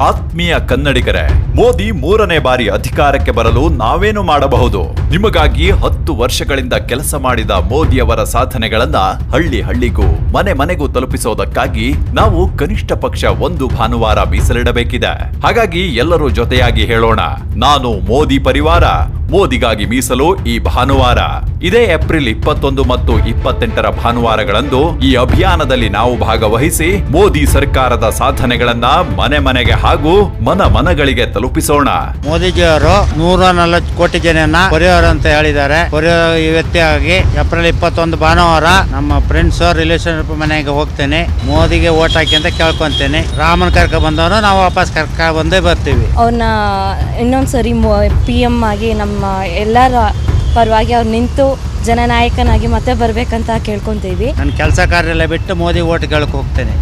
ಆತ್ಮೀಯ ಕನ್ನಡಿಗರೇ, ಮೋದಿ 3ನೇ ಬಾರಿ ಅಧಿಕಾರಕ್ಕೆ ಬರಲು ನಾವೇನು ಮಾಡಬಹುದು? ನಿಮಗಾಗಿ 10 ವರ್ಷಗಳಿಂದ ಕೆಲಸ ಮಾಡಿದ ಮೋದಿಯವರ ಸಾಧನೆಗಳನ್ನ ಹಳ್ಳಿ ಹಳ್ಳಿಗೂ ಮನೆ ಮನೆಗೂ ತಲುಪಿಸೋದಕ್ಕಾಗಿ ನಾವು ಕನಿಷ್ಠ ಪಕ್ಷ 1 ಭಾನುವಾರ ಮೀಸಲಿಡಬೇಕಿದೆ. ಹಾಗಾಗಿ ಎಲ್ಲರೂ ಜೊತೆಯಾಗಿ ಹೇಳೋಣ, ನಾನು ಮೋದಿ ಪರಿವಾರ, ಮೋದಿಗಾಗಿ ಮೀಸಲು ಈ ಭಾನುವಾರ. ಇದೇ ಏಪ್ರಿಲ್ 21 ಮತ್ತು 28ರ ಭಾನುವಾರಗಳಂದು ಈ ಅಭಿಯಾನದಲ್ಲಿ ನಾವು ಭಾಗವಹಿಸಿ ಮೋದಿ ಸರ್ಕಾರದ ಸಾಧನೆಗಳನ್ನ ಮನೆ ಮನೆಗೆ ಹಾಗೂ ಮನಗಳಿಗೆ ತಲುಪಿಸೋಣ. ಮೋದಿಜಿಯವರು 140 ಕೋಟಿ ಜನನ ಪರಿವಾರ ಅಂತ ಹೇಳಿದ್ದಾರೆ. ಪರಿವಾರ ವ್ಯಕ್ತಿಯಾಗಿ ಏಪ್ರಿಲ್ 21 ಭಾನುವಾರ ನಮ್ಮ ಫ್ರೆಂಡ್ಸ್ ರಿಲೇಷನ್ ಮನೆಗೆ ಹೋಗ್ತೇನೆ. ಮೋದಿಗೆ ಓಟ್ ಹಾಕಿ ಅಂತ ಕೇಳ್ಕೊಂತೇನೆ. ರಾಮನ್ ಕರ್ಕ ಬಂದವರು ನಾವು ವಾಪಸ್ ಕರ್ಕ ಬಂದೇ ಬರ್ತೀವಿ. ಅವ್ರನ್ನ ಇನ್ನೊಂದ್ಸರಿ PM ಆಗಿ ನಮ್ಮ ಎಲ್ಲರ ಪರವಾಗಿ ಅವ್ರು ನಿಂತು ಜನನಾಯಕನಾಗಿ ಮತ್ತೆ ಬರ್ಬೇಕಂತ ಕೇಳ್ಕೊಂತೀವಿ. ನನ್ನ ಕೆಲಸ ಕಾರ್ಯ ಎಲ್ಲ ಬಿಟ್ಟು ಮೋದಿ ಓಟ್ ಕೇಳಕ್ ಹೋಗ್ತೇನೆ.